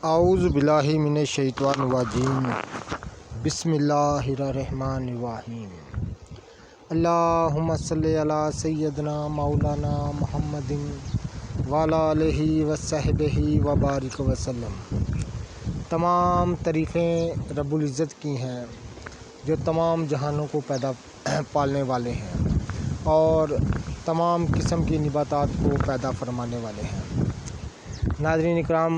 आऊज़ु बिल्लाहि मिनश शैतानिर रजीम। बिस्मिल्लाहिर्रहमानिर्रहीम। अल्लाहुम्मा सल्लि अला सय्यदना मौलाना मुहम्मदिन व अला आलिहि व सहबिहि व बारिक वसल्लम। तमाम तारीफ़ें रब्बुल इज़्ज़त की हैं जो तमाम जहानों को पालने वाले हैं और तमाम किस्म की निबातात को पैदा फरमाने वाले हैं। नाज़रीन इकराम,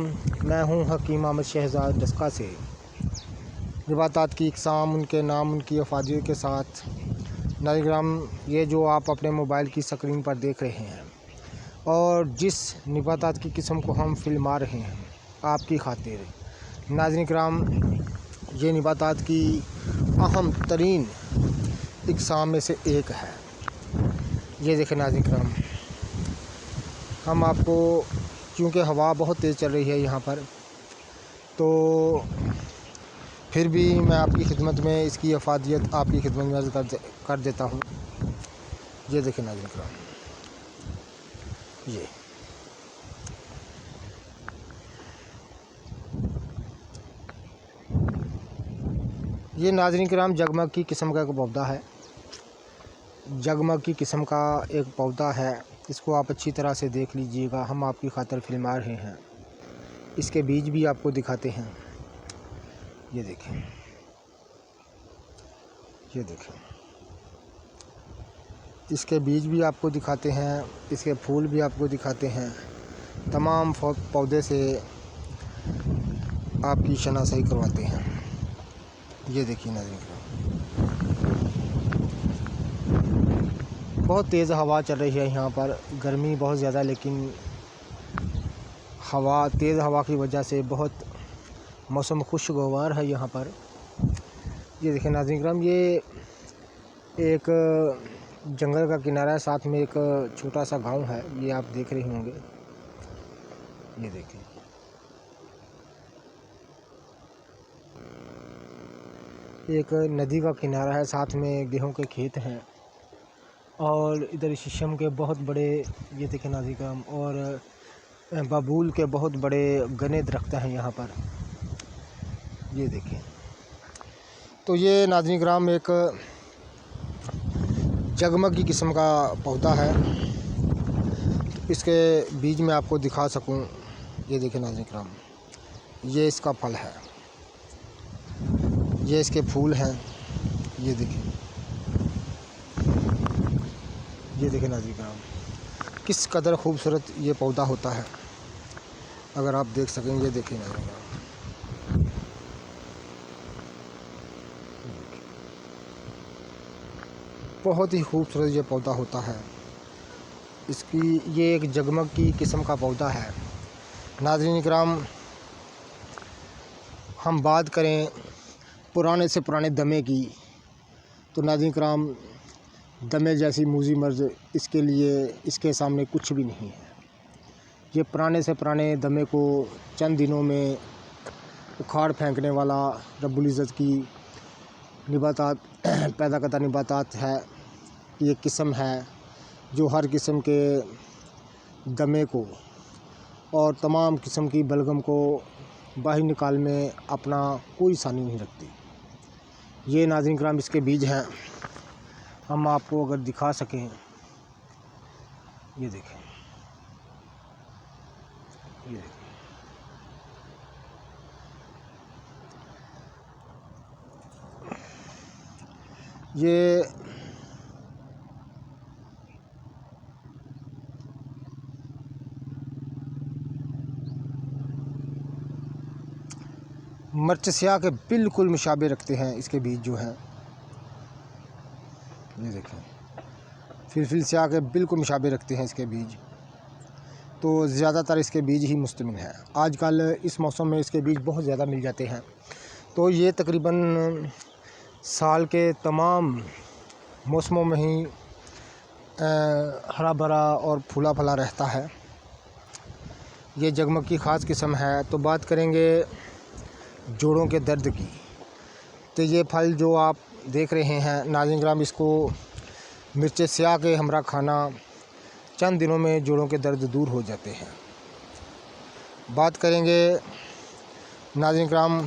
मैं हूँ हकीम अहमद शहजाद डस्का से। निबातात की इक़साम, उनके नाम, उनकी अफादियत के साथ नाज़रीन इकराम, ये जो आप अपने मोबाइल की स्क्रीन पर देख रहे हैं और जिस निबातात की किस्म को हम फिल्मा रहे हैं आपकी खातिर, नाज़रीन इकराम, ये निबातात की अहम तरीन इक़साम में से एक है। ये देखें नाज़रीन इकराम, हम आपको, क्योंकि हवा बहुत तेज़ चल रही है यहाँ पर, तो फिर भी मैं आपकी खिदमत में इसकी अफादियत आपकी खिदमत में अर्ज़ कर देता हूँ। ये देखें नाज़रीन इकराम, ये नाज़रीन इकराम जगमग की किस्म का एक पौधा है। जगमग की किस्म का एक पौधा है, इसको आप अच्छी तरह से देख लीजिएगा। हम आपकी खातिर फिल्मा रहे हैं। इसके बीज भी आपको दिखाते हैं। ये देखें, ये देखें, इसके बीज भी आपको दिखाते हैं, इसके फूल भी आपको दिखाते हैं। तमाम पौधे से आपकी शनासाई करवाते हैं। ये देखिए नाज़रीन, बहुत तेज़ हवा चल रही है यहाँ पर। गर्मी बहुत ज़्यादा, लेकिन तेज़ हवा की वजह से बहुत मौसम खुशगवार है यहाँ पर। ये देखें नाज़रीन इकराम, ये एक जंगल का किनारा है, साथ में एक छोटा सा गांव है। ये आप देख रहे होंगे। ये देखें, एक नदी का किनारा है, साथ में गेहूं के खेत हैं और इधर शीशम के बहुत बड़े, ये देखें नाज़रीन इकराम, और बबूल के बहुत बड़े घने दरख्त हैं यहाँ पर। ये देखें, तो ये नाज़रीन इकराम एक जगमग की किस्म का पौधा है। इसके बीज में आपको दिखा सकूं। ये देखें नाज़रीन इकराम, ये इसका फल है, ये इसके फूल हैं। ये देखें, ये देखें नाज़रीन इकराम, किस कदर खूबसूरत ये पौधा होता है, अगर आप देख सकें। ये देखें नाज़रीन इकराम, बहुत ही खूबसूरत ये पौधा होता है। ये एक जगमग की किस्म का पौधा है। नाज़रीन इकराम, हम बात करें पुराने से पुराने दमे की, तो नाज़रीन इकराम, दमे जैसी मूज़ी मर्ज़ इसके सामने कुछ भी नहीं है। ये पुराने से पुराने दमे को चंद दिनों में उखाड़ फेंकने वाला रब्बुल इज़्ज़त की निबातात पैदा करता निबातात है। ये किस्म है जो हर किस्म के दमे को और तमाम किस्म की बलगम को बाहर निकाल में अपना कोई सानी नहीं रखती। ये नाज़रीन इकराम इसके बीज हैं। हम आपको अगर दिखा सकें, ये देखें, ये देखें, ये मिर्च स्याह के बिल्कुल मुशाबे रखते हैं इसके बीज जो हैं। ये देखें, फिलफिल स्याह के बिल्कुल मुशाबे रखते हैं इसके बीज। तो ज़्यादातर इसके बीज ही मुस्तमिल हैं। आजकल इस मौसम में इसके बीज बहुत ज़्यादा मिल जाते हैं। तो ये तकरीबन साल के तमाम मौसमों में ही हरा भरा और फूला फला रहता है। ये जगमग की ख़ास किस्म है। तो बात करेंगे जोड़ों के दर्द की, तो ये फल जो आप देख रहे हैं नाज़रीन इकराम, इसको मिर्च स्याह के हमरा खाना चंद दिनों में जोड़ों के दर्द दूर हो जाते हैं। बात करेंगे नाज़रीन कराम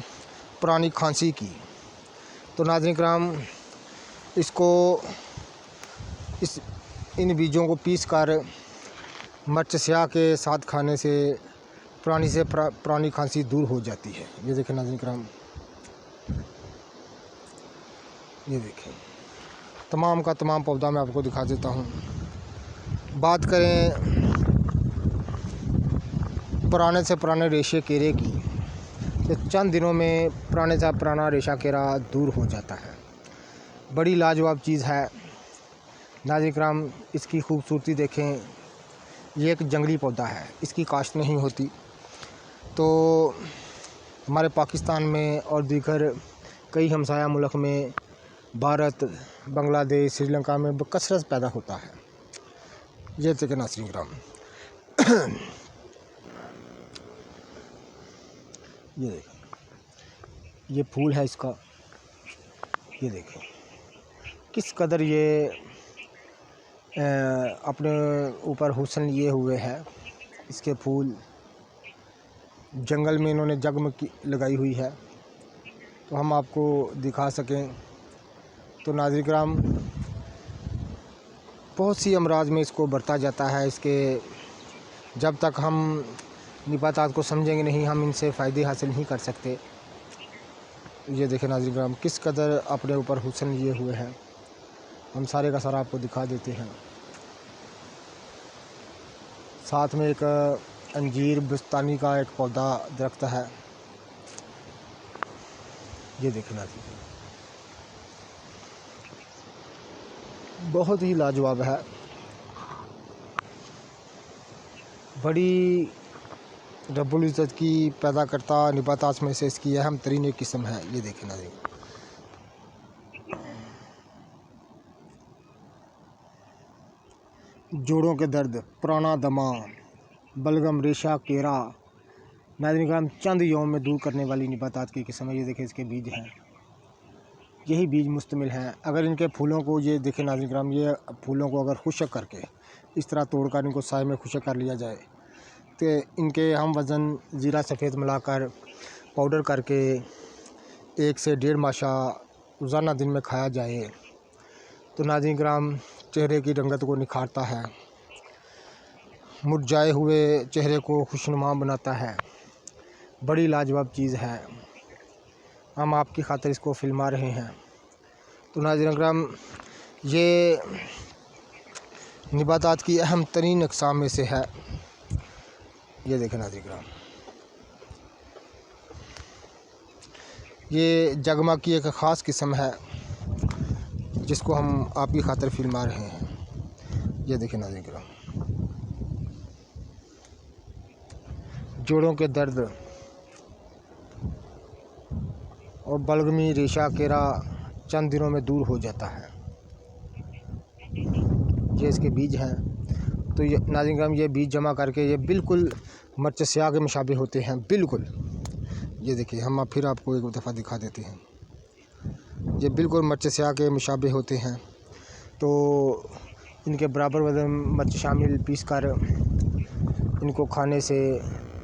पुरानी खांसी की। तो नाज़रीन कराम इन बीजों को पीस कर मिर्च स्याह के साथ खाने से पुरानी खांसी दूर हो जाती है। ये देखें नाज़रीन कराम, ये देखें तमाम का तमाम पौधा मैं आपको दिखा देता हूँ। बात करें पुराने से पुराने रेशे केरे की, तो चंद दिनों में पुराने से पुराना रेशा केरा दूर हो जाता है। बड़ी लाजवाब चीज़ है नाज़रीन कराम। इसकी खूबसूरती देखें, ये एक जंगली पौधा है, इसकी काश्त नहीं होती। तो हमारे पाकिस्तान में और दीगर कई हमसाया मुल्क में, भारत, बांग्लादेश, श्रीलंका में बकसरत पैदा होता है। ये देखें नाज़रीन कराम, ये देखें, ये फूल है इसका। ये देखें किस कदर ये अपने ऊपर हुस्न लिए हुए है। इसके फूल जंगल में इन्होंने जगमग लगाई हुई है, तो हम आपको दिखा सकें। तो नाज़रीन कराम बहुत सी अमराज में इसको बरता जाता है। इसके जब तक हम निबातात को समझेंगे नहीं, हम इनसे फ़ायदे हासिल नहीं कर सकते। ये देखें नाज़रीन कराम किस कदर अपने ऊपर हुस्न लिए हुए हैं। हम सारे का सारा आपको दिखा देते हैं। साथ में एक अंजीर बुस्तानी का एक पौधा दरख्त है। ये देखें नाज़रीन, बहुत ही लाजवाब है। बड़ी रब्बुल इज़्ज़त की पैदा करता निबातात में से इसकी अहम तरीन एक किस्म है। ये देखें नाज़रीन, जोड़ों के दर्द, पुराना दमा, बलगम, रेशा केरा, नाज़रीन कराम चंद यौम में दूर करने वाली निबातात की किस्म है। ये देखें इसके बीज हैं, यही बीज मुश्तमिल हैं। अगर इनके फूलों को, ये देखें नाज़रीन कराम, ये फूलों को अगर खुशक करके इस तरह तोड़कर इनको साए में खुशक कर लिया जाए, तो इनके हम वज़न ज़ीरा सफ़ेद मिलाकर पाउडर करके 1 से 1.5 माशा रोज़ाना दिन में खाया जाए, तो नाज़रीन कराम चेहरे की रंगत को निखारता है, मुरझाए हुए चेहरे को खुशनुमा बनाता है। बड़ी लाजवाब चीज़ है, हम आपकी खातिर इसको फिल्मा रहे हैं। तो नाज़रीन कराम ये निबातात की अहम तरीन अक़साम में से है। ये देखें नाज़रीन कराम, ये जगमा की एक ख़ास किस्म है जिसको हम आपकी खातिर फिल्मा रहे हैं। ये देखें नाज़रीन कराम, जोड़ों के दर्द और बलगमी रेशा केरा चंद दिनों में दूर हो जाता है। ये इसके बीज हैं। तो ये नाज़रीन कराम ये बीज जमा करके ये बिल्कुल मिर्च स्याह के मुशाबे होते हैं, बिल्कुल। ये देखिए हम फिर आपको एक दफ़ा दिखा देते हैं, ये बिल्कुल मिर्च स्याह के मुशाबे होते हैं। तो इनके बराबर वज़न मिर्च शामिल पीस कर इनको खाने से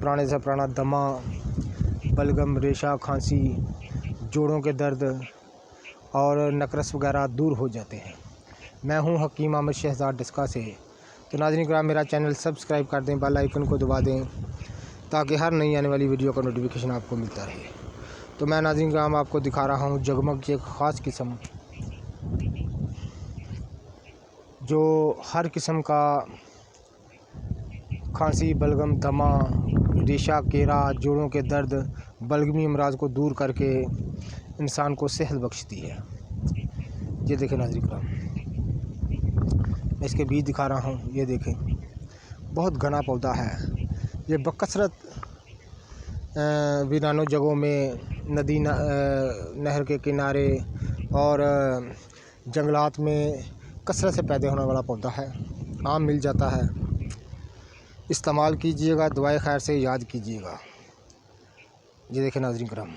पुराने से पुराना दमा, बलगम, रेशा, खांसी, जोड़ों के दर्द और नकरस वगैरह दूर हो जाते हैं। मैं हूं हकीम अहमद शहजाद डिस्का से। तो नाज़रीन कराम मेरा चैनल सब्सक्राइब कर दें, बेल आइकन को दबा दें ताकि हर नई आने वाली वीडियो का नोटिफिकेशन आपको मिलता रहे। तो मैं नाज़रीन कराम आपको दिखा रहा हूं जगमग की एक ख़ास किस्म, जो हर किस्म का खांसी, बलगम, दमा, रेशा केरा, जोड़ों के दर्द, बलगमी अमराज को दूर करके इंसान को सेहत बख्शती है। ये देखें नाज़रीन कराम, मैं इसके बीज दिखा रहा हूँ। ये देखें बहुत घना पौधा है। ये बकसरत वीरानों जगहों में, नदी नहर के किनारे और जंगलात में कसरत से पैदा होने वाला पौधा है। आम मिल जाता है, इस्तेमाल कीजिएगा, दुआए खैर से याद कीजिएगा। ये देखें नाज़रीन कराम।